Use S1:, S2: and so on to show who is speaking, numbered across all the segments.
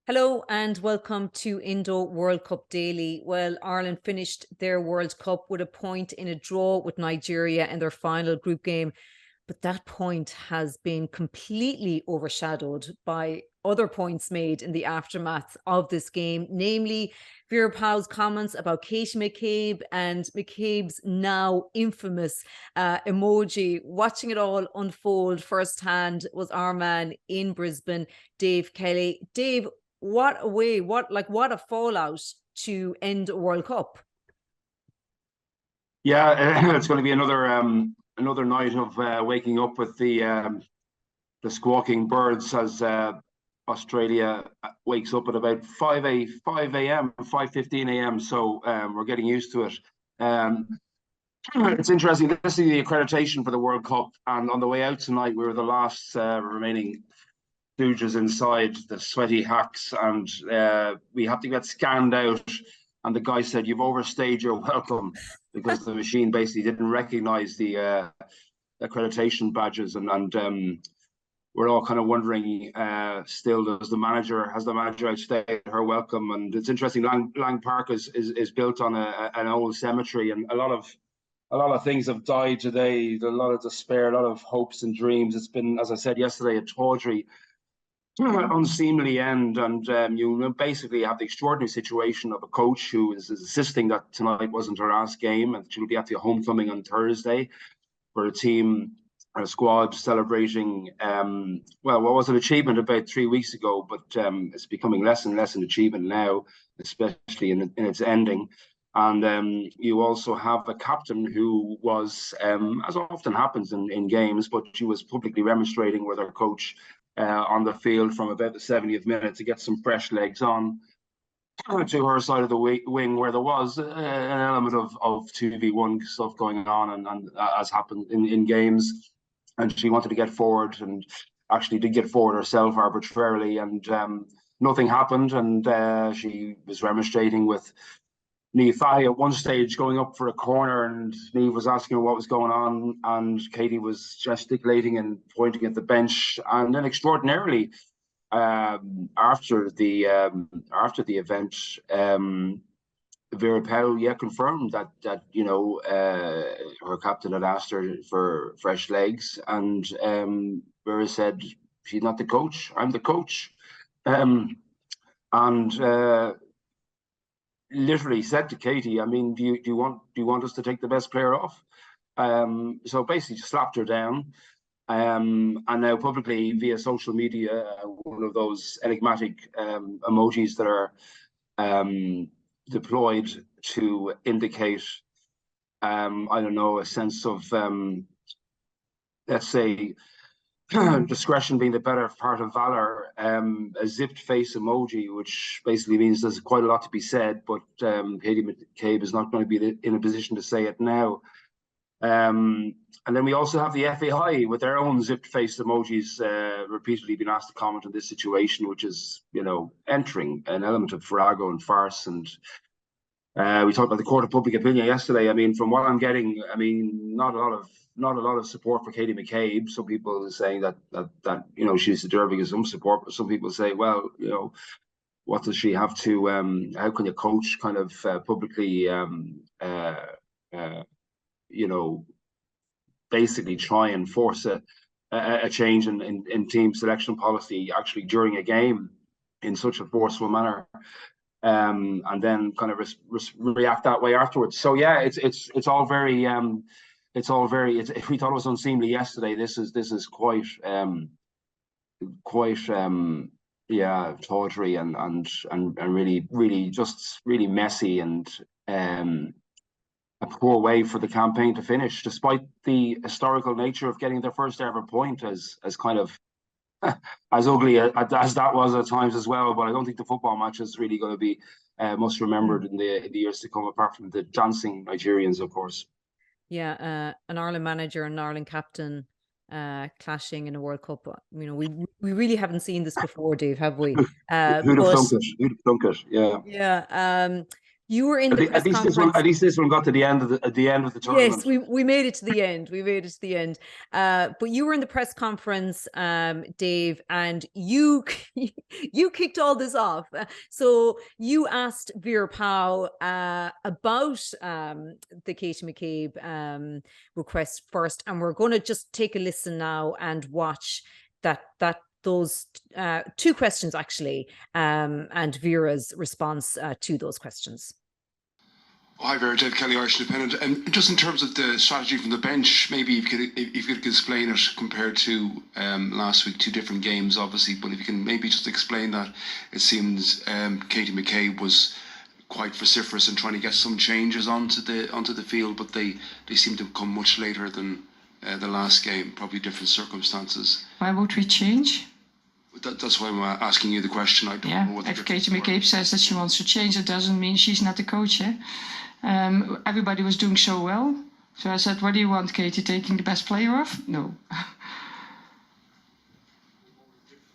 S1: Hello and welcome to Indo World Cup Daily. Well, Ireland finished their World Cup with a point in a draw with Nigeria in their final group game. But that point has been completely overshadowed by other points made in the aftermath of this game, namely Vera Pauw's comments about Katie McCabe and McCabe's now infamous emoji. Watching it all unfold firsthand was our man in Brisbane, Dave Kelly. Dave, what a way, what a fallout to end a World Cup.
S2: Yeah, it's going to be another night of waking up with the squawking birds as Australia wakes up at about 5 a.m., 5:15 a.m. So we're getting used to it. It's interesting. This is the accreditation for the World Cup, and on the way out tonight, we were the last remaining stooges inside, the sweaty hacks, and we had to get scanned out. And the guy said, "You've overstayed your welcome," because the machine basically didn't recognize the accreditation badges, and we're all kind of wondering still, has the manager outstayed her welcome? And it's interesting. Lang Park is built on an old cemetery, and a lot of things have died today. There's a lot of despair, a lot of hopes and dreams. It's been, as I said yesterday, a tawdry, unseemly end, and you basically have the extraordinary situation of a coach who is insisting that tonight wasn't her last game, and she'll be at the homecoming on Thursday for a team, a squad celebrating what was an achievement about 3 weeks ago, but it's becoming less and less an achievement now, especially in its ending. And you also have a captain who was, as often happens in games, but she was publicly remonstrating with her coach on the field from about the 70th minute to get some fresh legs on to her side of the wing, where there was an element of 2v1 stuff going on, and as happened in games. And she wanted to get forward, and actually did get forward herself arbitrarily, and nothing happened. And she was remonstrating with Niamh Fahey at one stage, going up for a corner, and Niamh was asking her what was going on, and Katie was gesticulating and pointing at the bench. And then extraordinarily, after the event, Vera Pauw confirmed that her captain had asked her for fresh legs, and Vera said, "She's not the coach. I'm the coach," and literally said to Katie, "I mean, do you want us to take the best player off?" So basically slapped her down. And now publicly via social media, one of those enigmatic emojis that are deployed to indicate, I don't know, a sense of, let's say, discretion being the better part of valor, a zipped face emoji, which basically means there's quite a lot to be said, but Katie McCabe is not going to be in a position to say it now. And then we also have the FAI with their own zipped face emojis, repeatedly been asked to comment on this situation, which is, entering an element of farrago and farce. And we talked about the court of public opinion yesterday. I mean, from what I'm getting, I mean, not a lot of support for Katie McCabe. Some people are saying that she's deserving of some support, but some people say, well, what does she have to? How can a coach kind of publicly, basically try and force a change in team selection policy actually during a game in such a forceful manner, and then kind of react that way afterwards. So yeah, it's all very if we thought it was unseemly yesterday, this is quite tawdry and really just really messy, and a poor way for the campaign to finish, despite the historical nature of getting their first ever point, as kind of as ugly as that was at times as well. But I don't think the football match is really going to be most remembered in the years to come, apart from the dancing Nigerians, of course.
S1: Yeah, an Ireland manager and an Ireland captain clashing in a World Cup. We really haven't seen this before, Dave, have we?
S2: Who'd have thunk it? Yeah.
S1: Yeah. You were in the press conference.
S2: At least this one got to the end of the tournament.
S1: Yes, we made it to the end. We made it to the end. But you were in the press conference, Dave, and you kicked all this off. So you asked Vera Pauw about the Katie McCabe request first, and we're going to just take a listen now and watch those two questions actually, and Vera's response to those questions.
S3: Hi Vera, Dave Kelly, Irish Independent. And just in terms of the strategy from the bench, maybe if you could explain it compared to last week, two different games obviously, but if you can maybe just explain that. It seems Katie McCabe was quite vociferous in trying to get some changes onto the field, but they seem to come much later than the last game, probably different circumstances.
S4: Why would we change?
S3: That's why I'm asking you the question. I don't know what
S4: if Katie McCabe says that she wants to change, it doesn't mean she's not the coach. Everybody was doing so well. So I said, what do you want, Katie? Taking the best player off? No.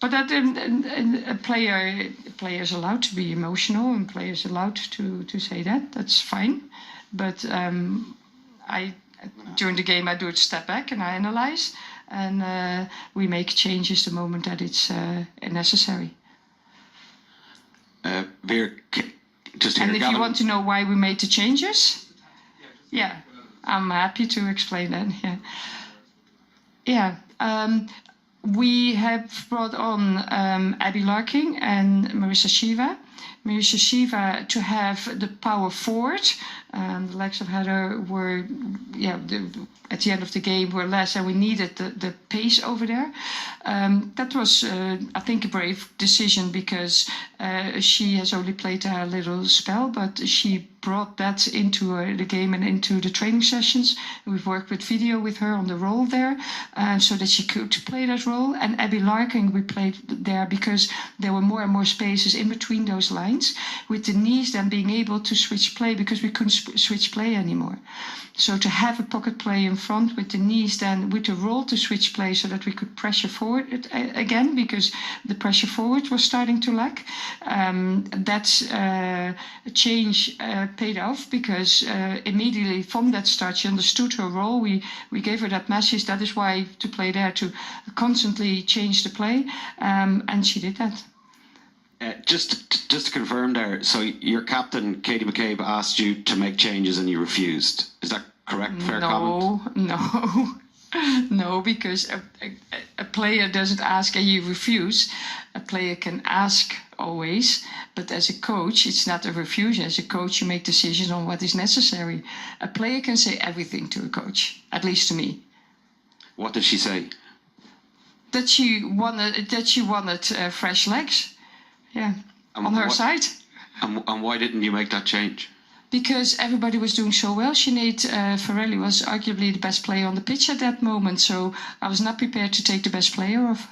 S4: But that a player is allowed to be emotional, and players allowed to say that. That's fine. But during the game, I do a step back and I analyze. And we make changes the moment that it's necessary.
S3: Vera, just
S4: and if you want to know why we made the changes, I'm happy to explain that. We have brought on Abby Larking and Marissa Shiva. Marissa Shiva to have the power forward. The legs of Heather were, at the end of the game were less, and we needed the pace over there. That was, I think, a brave decision because she has only played a little spell, but she brought that into the game and into the training sessions. We've worked with video with her on the role there, so that she could play that role. And Abby Larking, we played there because there were more and more spaces in between those lines, with Denise then being able to switch play because we couldn't switch play anymore. So to have a pocket play in front with Denise, then with the role to switch play so that we could pressure forward again, because the pressure forward was starting to lack. That change paid off because immediately from that start she understood her role. We gave her that message. That is why to play there, to constantly change the play, and she did that.
S5: Just to confirm there, so your captain, Katie McCabe, asked you to make changes and you refused. Is that correct? Fair comment?
S4: No, because a player doesn't ask and you refuse. A player can ask always, but as a coach, it's not a refusal. As a coach, you make decisions on what is necessary. A player can say everything to a coach, at least to me.
S5: What did she say?
S4: That she wanted fresh legs. Yeah, on her side.
S5: And why didn't you make that change?
S4: Because everybody was doing so well. Sinead Farrelly was arguably the best player on the pitch at that moment, so I was not prepared to take the best player off.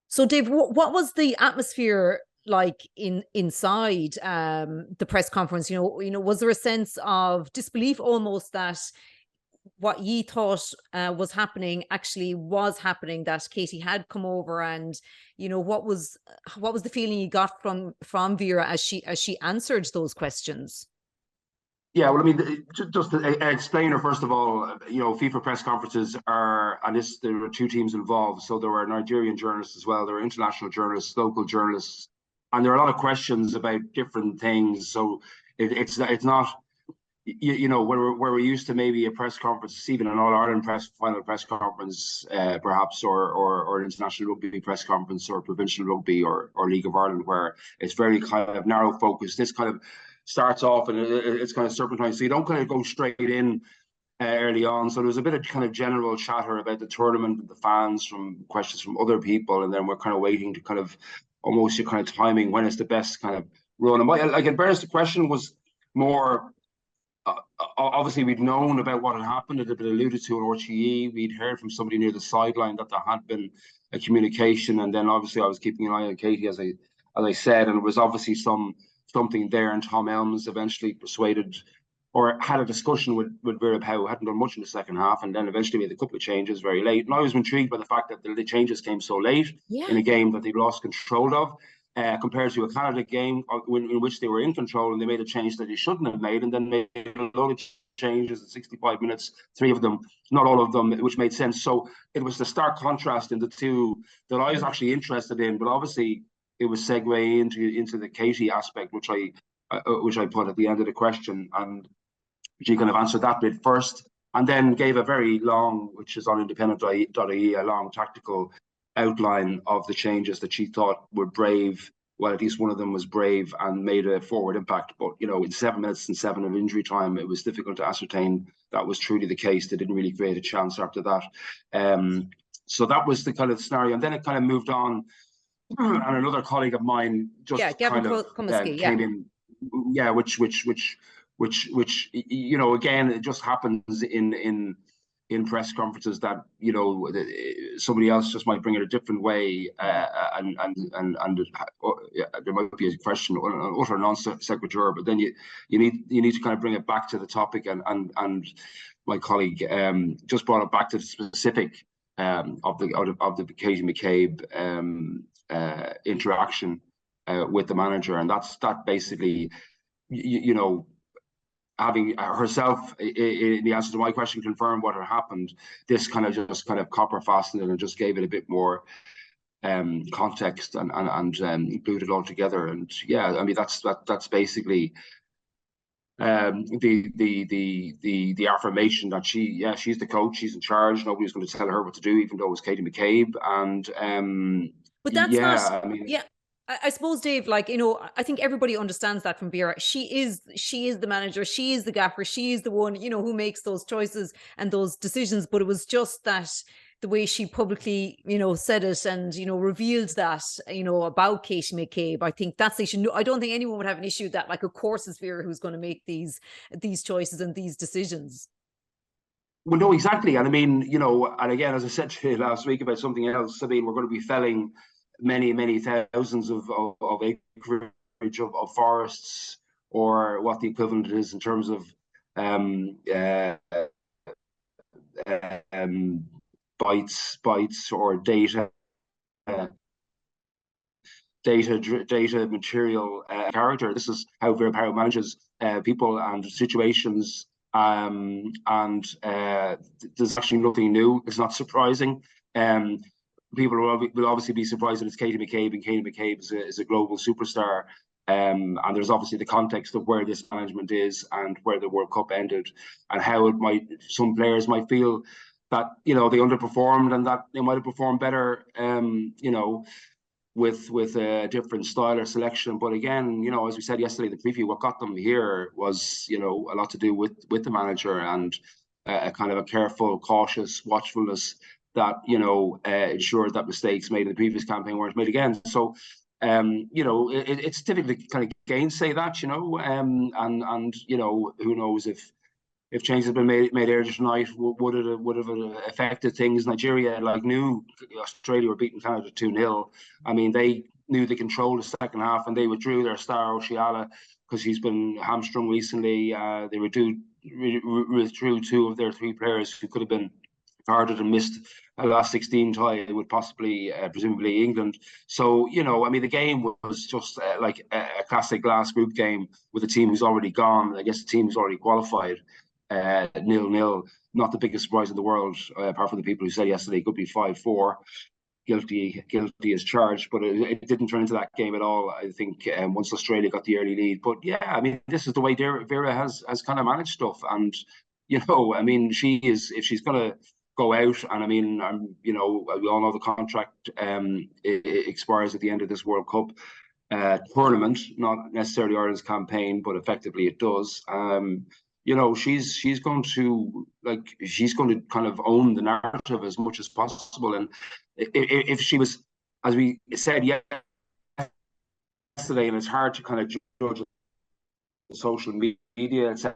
S1: So, Dave, what was the atmosphere like inside the press conference? You know, was there a sense of disbelief almost that what ye thought was happening actually was happening, that Katie had come over, and you know, what was the feeling you got from Vera as she answered those questions?
S2: Yeah, well, I mean, just to explain her, first of all, you know, FIFA press conferences are, and there were two teams involved, so there were Nigerian journalists as well, there were international journalists, local journalists, and there are a lot of questions about different things. So it's not, you know, where we're used to maybe a press conference, even an All-Ireland final press conference, perhaps, or an international rugby press conference, or provincial rugby, or League of Ireland, where it's very kind of narrow focus. This kind of starts off and it's kind of serpentine, so you don't kind of go straight in early on. So there was a bit of kind of general chatter about the tournament and the fans, from questions from other people, and then we're kind of waiting to kind of almost your kind of timing when is the best kind of run. And like in fairness, the question was more. Obviously, we'd known about what had happened. It had been alluded to in RTE. We'd heard from somebody near the sideline that there had been a communication, and then obviously I was keeping an eye on Katie, as I said, and it was obviously something there. And Tom Elms eventually persuaded, or had a discussion with Vera Pauw, who hadn't done much in the second half, and then eventually made a couple of changes very late. And I was intrigued by the fact that the changes came so late in a game that they lost control of. compared to a Canada game in which they were in control and they made a change that they shouldn't have made, and then made a load of changes in 65 minutes, 3 of them, not all of them, which made sense. So it was the stark contrast in the two that I was actually interested in, but obviously it was segue into the Katie aspect, which I put at the end of the question, and she kind of answered that bit first, and then gave a very long, which is on independent.ie, a long tactical outline of the changes that she thought were brave. Well, at least one of them was brave and made a forward impact. But, you know, in 7 minutes and 7 of injury time, it was difficult to ascertain that was truly the case. They didn't really create a chance after that. So that was the kind of scenario. And then it kind of moved on. And another colleague of mine just kind of came in. Yeah, which you know, again, it just happens in press conferences that, you know, somebody else just might bring it a different way, and there might be a question, utter non sequitur, but then you need to kind of bring it back to the topic, and my colleague just brought it back to the specific of the Katie McCabe interaction with the manager, and that basically, you know, having herself in the answer to my question confirmed what had happened, this kind of just kind of copper fastened it and just gave it a bit more context and glued it all together. And yeah, I mean that's basically the affirmation that she's the coach, she's in charge, nobody's going to tell her what to do, even though it was Katie McCabe. And
S1: but that's not, I mean, I suppose, Dave, like, you know, I think everybody understands that from Vera. She is the manager, she is the gaffer, she is the one, you know, who makes those choices and those decisions. But it was just that the way she publicly, you know, said it and, you know, revealed that, you know, about Katie McCabe. I think that's the issue. I don't think anyone would have an issue with that. Like, of course, it's Vera who's going to make these choices and these decisions.
S2: Well, no, exactly. And I mean, you know, and again, as I said to you last week about something else, I mean, we're going to be felling many thousands of acreage of forests, or what the equivalent is in terms of bytes or data material character. This is how Vera Pauw manages people and situations, and there's actually nothing new. It's not surprising. People will obviously be surprised that it's Katie McCabe, and Katie McCabe is a global superstar. And there's obviously the context of where this management is and where the World Cup ended, and how some players might feel that, you know, they underperformed and that they might have performed better, you know, with a different style or selection. But again, you know, as we said yesterday, the preview, what got them here was, you know, a lot to do with the manager, and a kind of a careful, cautious watchfulness that, you know, ensured that mistakes made in the previous campaign weren't made again. So, you know, it's difficult to kind of gainsay that, you know, and you know, who knows if changes had been made earlier tonight, would have affected things. Nigeria knew Australia were beating Canada 2-0. I mean, they knew they controlled the second half, and they withdrew their star Oshiala because he's been hamstrung recently. They withdrew 2 of their 3 players who could have been carded and missed a last 16 tie with possibly, presumably, England. So, you know, I mean, the game was just like a classic glass group game with a team who's already gone. I guess the team who's already qualified. 0-0, not the biggest surprise in the world, apart from the people who said yesterday it could be 5-4. Guilty as charged, but it didn't turn into that game at all, I think, once Australia got the early lead. But yeah, I mean, this is the way Vera has kind of managed stuff. And, you know, I mean, if she's going to go out, and I mean, you know, we all know the contract it expires at the end of this World Cup tournament, not necessarily Ireland's campaign, but effectively it does. You know, she's going to kind of own the narrative as much as possible. And if she was, as we said yesterday, and it's hard to kind of judge social media, etc.,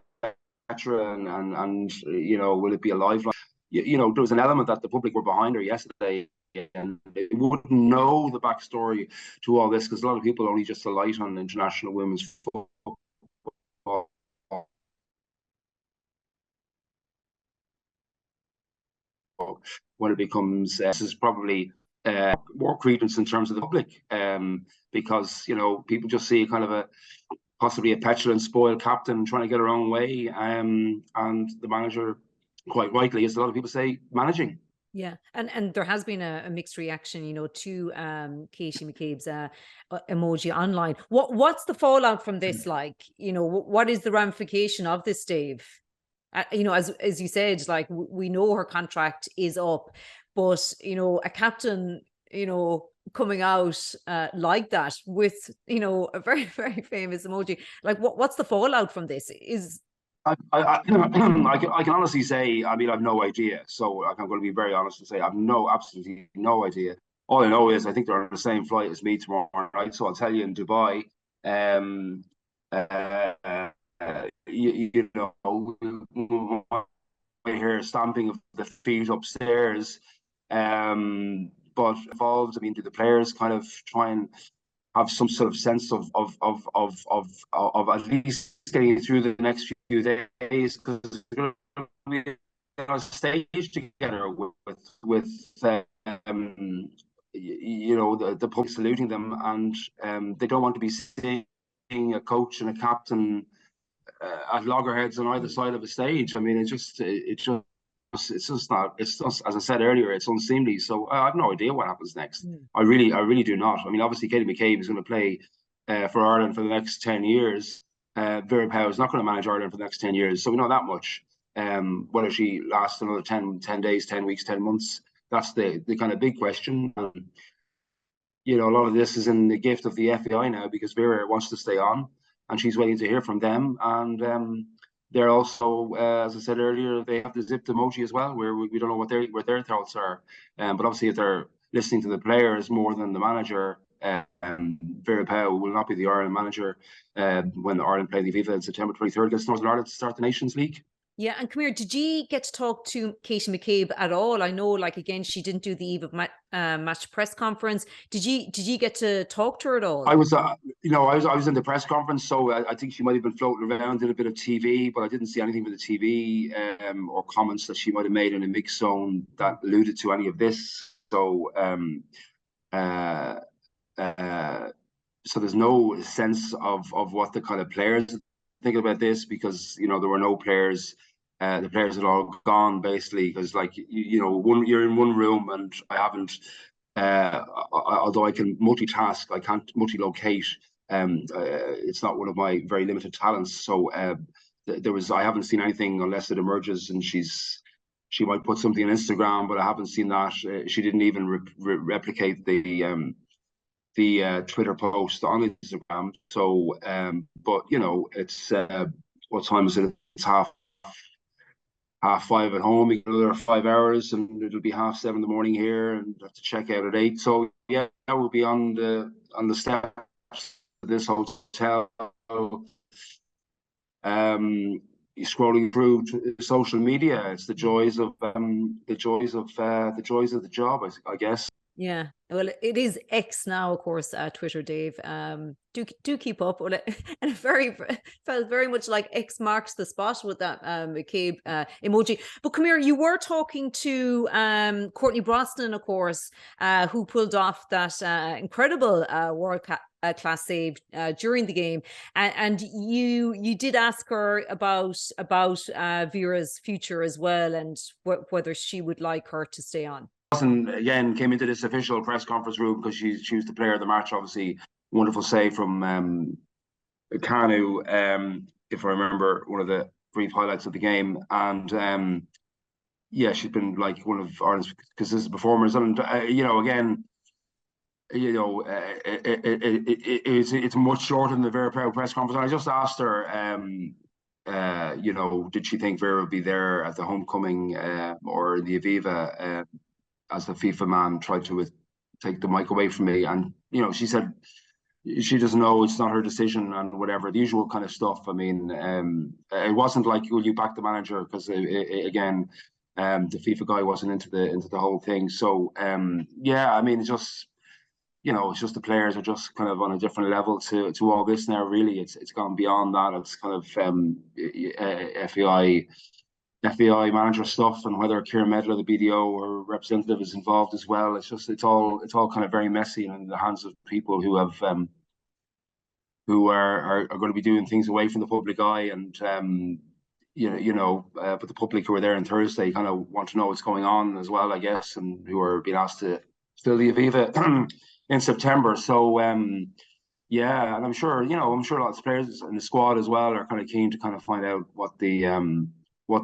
S2: and you know, will it be a live? You know, there was an element that the public were behind her yesterday, and they wouldn't know the backstory to all this, because a lot of people only just alight on international women's football when it becomes this is probably more credence in terms of the public, because people just see kind of possibly a petulant, spoiled captain trying to get her own way, and the manager, quite rightly, as a lot of people say, managing.
S1: Yeah, and there has been a mixed reaction, to Katie McCabe's emoji online. What's the fallout from this like? What is the ramification of this, Dave? As you said, like we know her contract is up, but a captain, coming out like that with a very, very famous emoji, like what's the fallout from this?
S2: I can honestly say, I mean, I've no idea. So I'm going to be very honest and say I've absolutely no idea. All I know is I think they're on the same flight as me tomorrow night. So I'll tell you, in Dubai, I hear stamping of the feet upstairs. But involved, I mean, do the players kind of try and have some sort of sense of at least getting through the next few days, because they're going to be on stage together with the public saluting them, and they don't want to be seeing a coach and a captain at loggerheads on either side of the stage. I mean, it's just not. It's just, as I said earlier, it's unseemly. So I have no idea what happens next. I really do not. I mean, obviously, Katie McCabe is going to play for Ireland for the next 10 years. Vera Pauw is not going to manage Ireland for the next 10 years. So we know that much. Whether she lasts another 10 days, 10 weeks, 10 months, that's the kind of big question. A lot of this is in the gift of the FAI now, because Vera wants to stay on and she's waiting to hear from them. And they're also, as I said earlier, they have the zipped emoji as well, where we don't know what their thoughts are. But obviously, if they're listening to the players more than the manager, Vera Pauw will not be the Ireland manager when Ireland play the FIFA on September 23rd against Northern Ireland to start the Nations League.
S1: Yeah, and come here, did you get to talk to Katie McCabe at all? I know, like, again, she didn't do the eve of match press conference. Did you get to talk to her at all?
S2: I was, I was in the press conference, so I think she might have been floating around, did a bit of TV, but I didn't see anything with the TV or comments that she might have made in a mix zone that alluded to any of this. So, so there's no sense of what the kind of players think about this, because there were no players. The players had all gone, basically, because you're in one room, and I haven't. Although I can multitask, I can't multi-locate. It's not one of my very limited talents. So I haven't seen anything unless it emerges, and she might put something on Instagram, but I haven't seen that. She didn't even replicate the Twitter post on Instagram. So, but it's what time is it? It's half 5 at home. We get another 5 hours, and it'll be 7:30 in the morning here, and have to check out at 8. So yeah, we'll be on the steps of this hotel. Scrolling through social media, it's the joys of the job, I guess.
S1: Yeah, well, it is X now, of course, Twitter, Dave. Do keep up with it. And it felt very much like X marks the spot with that McCabe emoji. But come here, you were talking to Courtney Brosnan, of course, who pulled off that incredible World class save during the game, and you did ask her about Vera's future as well, and whether she would like her to stay on.
S2: Again, came into this official press conference room because she was the player of the match. Obviously, wonderful save from Kanu, if I remember one of the brief highlights of the game. And yeah, she's been like one of Ireland's consistent performers. And again, it's much shorter than the Vera Pauw press conference. And I just asked her, did she think Vera would be there at the homecoming or the Aviva? As the FIFA man tried to take the mic away from me, and she said she doesn't know, it's not her decision, and whatever, the usual kind of stuff. I mean, it wasn't like, will you back the manager? Because again, the FIFA guy wasn't into the whole thing. So yeah, I mean, it's just the players are just kind of on a different level to all this now. Really, it's gone beyond that. It's kind of FAI FAI manager stuff, and whether Kieran Medler, the BDO or representative, is involved as well. It's all kind of very messy and in the hands of people who have who are going to be doing things away from the public eye, and but the public who are there on Thursday kind of want to know what's going on as well, I guess, and who are being asked to fill the Aviva in September. So yeah, and I'm sure a lot of players in the squad as well are kind of keen to kind of find out what the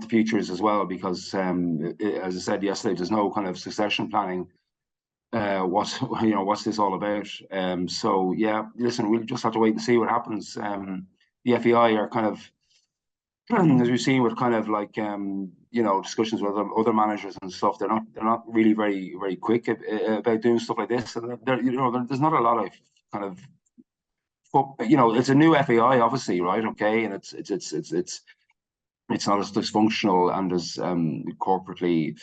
S2: future is as well, because as I said yesterday, there's no kind of succession planning. What's this all about? So yeah, listen, we'll just have to wait and see what happens. The FAI are kind of, as we've seen with kind of like discussions with other managers and stuff, they're not really very, very quick about doing stuff like this. And there's not a lot of kind of, it's a new FAI, obviously, right? Okay, and it's not as dysfunctional and as corporately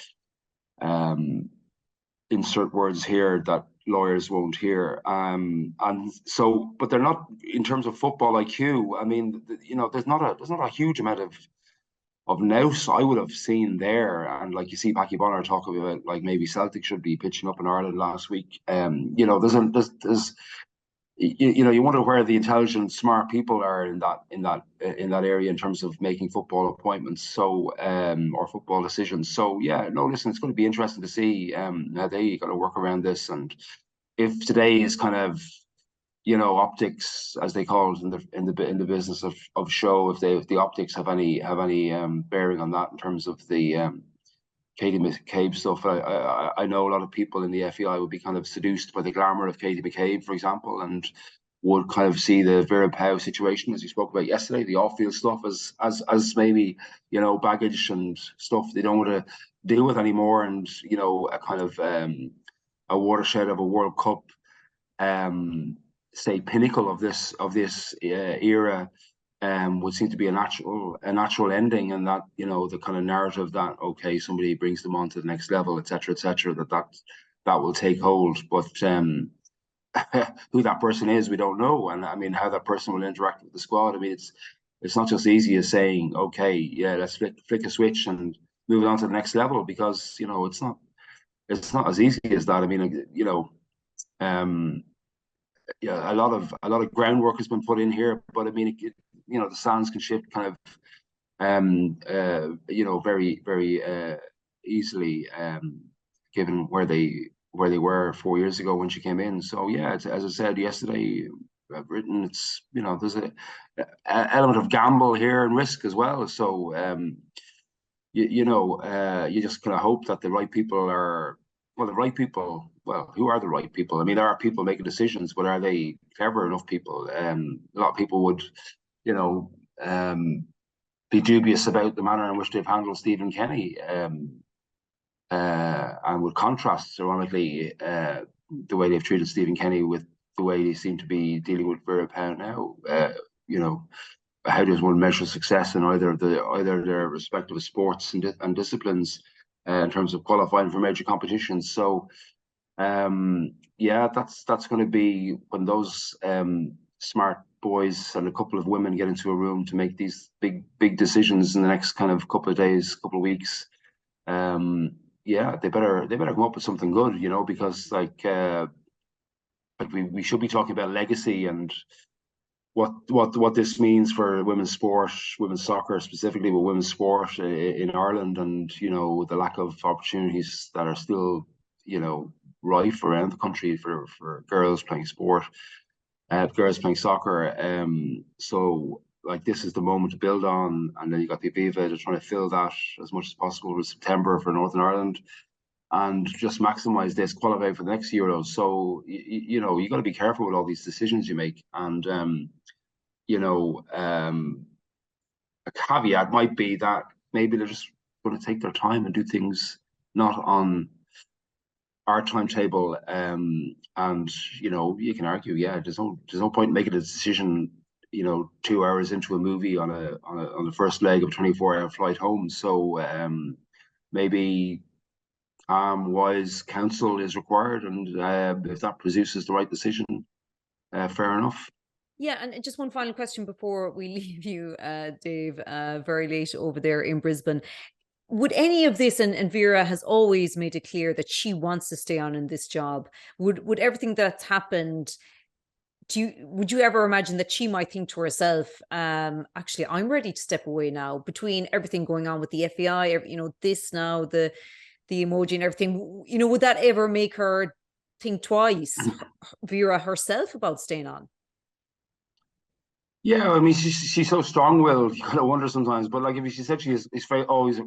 S2: insert words here that lawyers won't hear. And so, but they're not, in terms of football IQ. I mean, there's not a huge amount of nous I would have seen there. And like you see Packie Bonner talking about, like maybe Celtic should be pitching up in Ireland last week. There's you wonder where the intelligent, smart people are in that area in terms of making football appointments, so or football decisions. So yeah, no, listen, it's going to be interesting to see how they got to work around this, and if today is kind of optics, as they call it in the business of show, if the optics have any bearing on that in terms of the Katie McCabe stuff. I know a lot of people in the FAI would be kind of seduced by the glamour of Katie McCabe, for example, and would kind of see the Vera Pauw situation, as you spoke about yesterday, the off-field stuff as maybe baggage and stuff they don't want to deal with anymore, and a kind of a watershed of a World Cup, say pinnacle of this era. Would seem to be a natural ending, and that the kind of narrative that okay, somebody brings them on to the next level, etc., that will take hold. But who that person is, we don't know, and I mean how that person will interact with the squad. I mean it's not just easy as saying okay, yeah, let's flick a switch and move it on to the next level, because it's not as easy as that. I mean yeah, a lot of groundwork has been put in here, but I mean the sands can shift kind of very, very easily, given where they were 4 years ago when she came in. So yeah, as I said yesterday, I've written, it's there's a element of gamble here and risk as well. So you just kind of hope that the right people are the right people. Well, who are the right people? I mean, there are people making decisions, but are they clever enough people? A lot of people would be dubious about the manner in which they've handled Stephen Kenny, and would contrast, ironically, the way they've treated Stephen Kenny with the way they seem to be dealing with Vera Pauw now. How does one measure success in either their respective sports and disciplines in terms of qualifying for major competitions? So yeah, that's going to be when those smart boys and a couple of women get into a room to make these big decisions in the next kind of couple of days, couple of weeks. Yeah, they better come up with something good, because like we should be talking about legacy and what this means for women's sport, women's soccer specifically, but women's sport in Ireland, and the lack of opportunities that are still rife around the country for girls playing sport, girls playing soccer. So like this is the moment to build on, and then you got the Aviva, they're trying to fill that as much as possible with September for Northern Ireland, and just maximize this, qualify for the next Euros. So you got to be careful with all these decisions you make, and a caveat might be that maybe they're just going to take their time and do things not on our timetable. And you can argue, yeah, there's no point in making a decision 2 hours into a movie on the first leg of a 24-hour flight home. So maybe wise counsel is required, and if that produces the right decision, fair enough.
S1: Yeah, and just one final question before we leave you, Dave, very late over there in Brisbane. would any of this, and Vera has always made it clear that she wants to stay on in this job, would everything that's happened, would you ever imagine that she might think to herself, actually, I'm ready to step away now, between everything going on with the FAI, this now, the emoji and everything, would that ever make her think twice, Vera herself, about staying on?
S2: Yeah, I mean, she's so strong-willed. You kind of wonder sometimes. But like, if she said is very always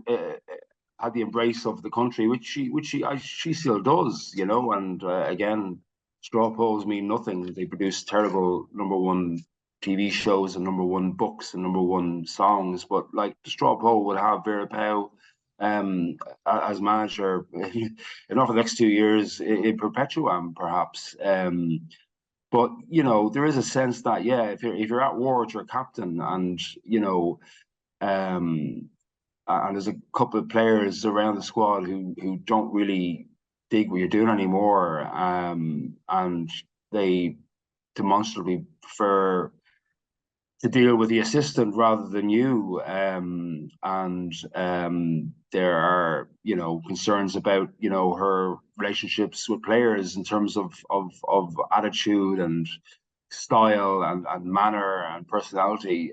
S2: had the embrace of the country, which she still does, And again, straw polls mean nothing. They produce terrible #1 TV shows and #1 books and #1 songs. But like, the straw poll would have Vera Pauw as manager, not for the next 2 years in perpetuam, perhaps. But there is a sense that, yeah, if you're at war with your captain, and and there's a couple of players around the squad who don't really dig what you're doing anymore, and they demonstrably prefer to deal with the assistant rather than you, and there are concerns about her relationships with players in terms of attitude and style and manner and personality.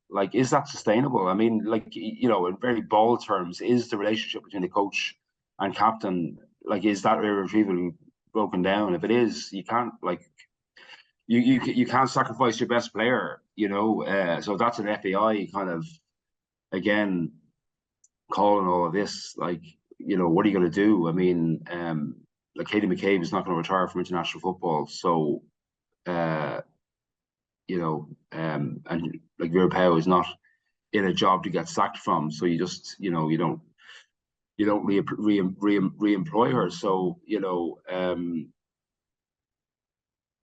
S2: Like, is that sustainable? I mean, like, in very bold terms, is the relationship between the coach and captain, like, is that irretrievably broken down? If it is, you can't, like, you can't sacrifice your best player, so that's an FAI kind of, again, calling all of this, like, what are you going to do? I mean, like, Katie McCabe is not going to retire from international football, so and like, Vera Pauw is not in a job to get sacked from, so you just you don't re-employ her. So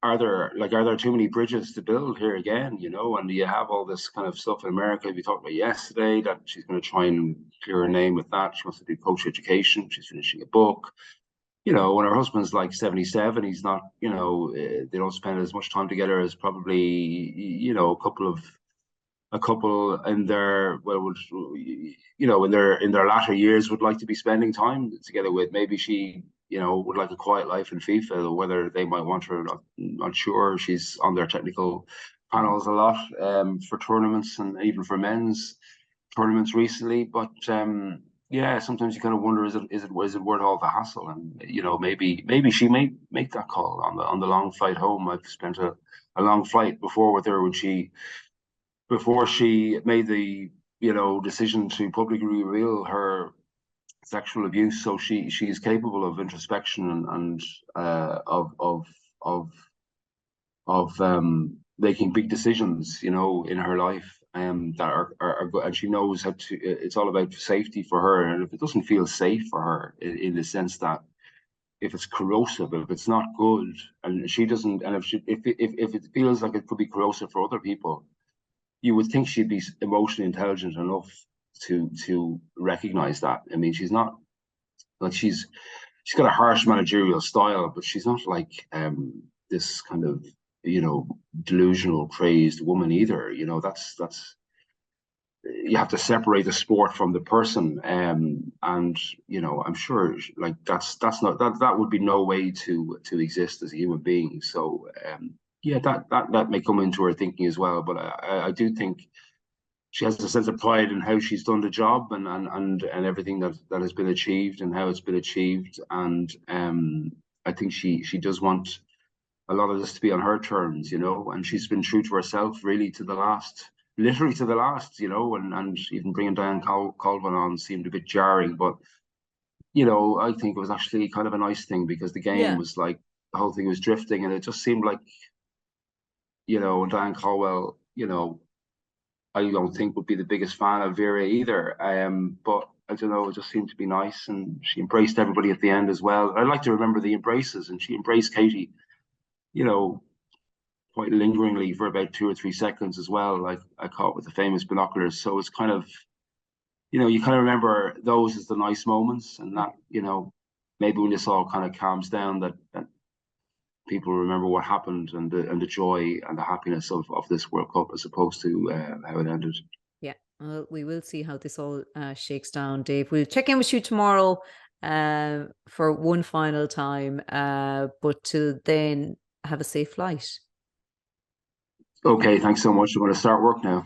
S2: are there too many bridges to build here again? And you have all this kind of stuff in America we talked about yesterday, that she's going to try and clear her name with that. She wants to do coach education. She's finishing a book. When her husband's like 77, he's not, they don't spend as much time together as probably, a couple in their, in their latter years would like to be spending time together with. Maybe she, would like a quiet life in FIFA, or whether they might want her, not sure. She's on their technical panels a lot, for tournaments, and even for men's tournaments recently. But yeah, sometimes you kind of wonder, is it worth all the hassle? And maybe she may make that call on the long flight home. I've spent a long flight before with her before she made the decision to publicly reveal her sexual abuse. So she's capable of introspection and of making big decisions, in her life, that are good. And she knows how to. It's all about safety for her, and if it doesn't feel safe for her, in the sense that if it's corrosive, if it's not good, and she doesn't, and if it feels like it could be corrosive for other people, you would think she'd be emotionally intelligent enough to recognize that. I mean, she's not, like, she's got a harsh managerial style, but she's not like this kind of delusional, crazed woman either. That's you have to separate the sport from the person, and I'm sure, like, that's not that would be no way to exist as a human being. So yeah, that may come into her thinking as well. But I do think she has a sense of pride in how she's done the job, and everything that has been achieved and how it's been achieved. And I think she does want a lot of this to be on her terms, and she's been true to herself, really, literally to the last, and even bringing Diane Colvin on seemed a bit jarring. But I think it was actually kind of a nice thing, because the game was like, the whole thing was drifting, and it just seemed like, Diane Caldwell, I don't think would be the biggest fan of Vera either. But I don't know, it just seemed to be nice, and she embraced everybody at the end as well. I like to remember the embraces, and she embraced Katie, quite lingeringly for about 2 or 3 seconds as well. Like, I caught with the famous binoculars. So it's kind of, you kind of remember those as the nice moments, and that, maybe when this all kind of calms down, that people remember what happened, and the joy and the happiness of this World Cup, as opposed to how it ended.
S1: Yeah, Well, we will see how this all shakes down, Dave. We'll check in with you tomorrow for one final time, but till then, have a safe flight.
S2: Okay, thanks so much. I'm going to start work now.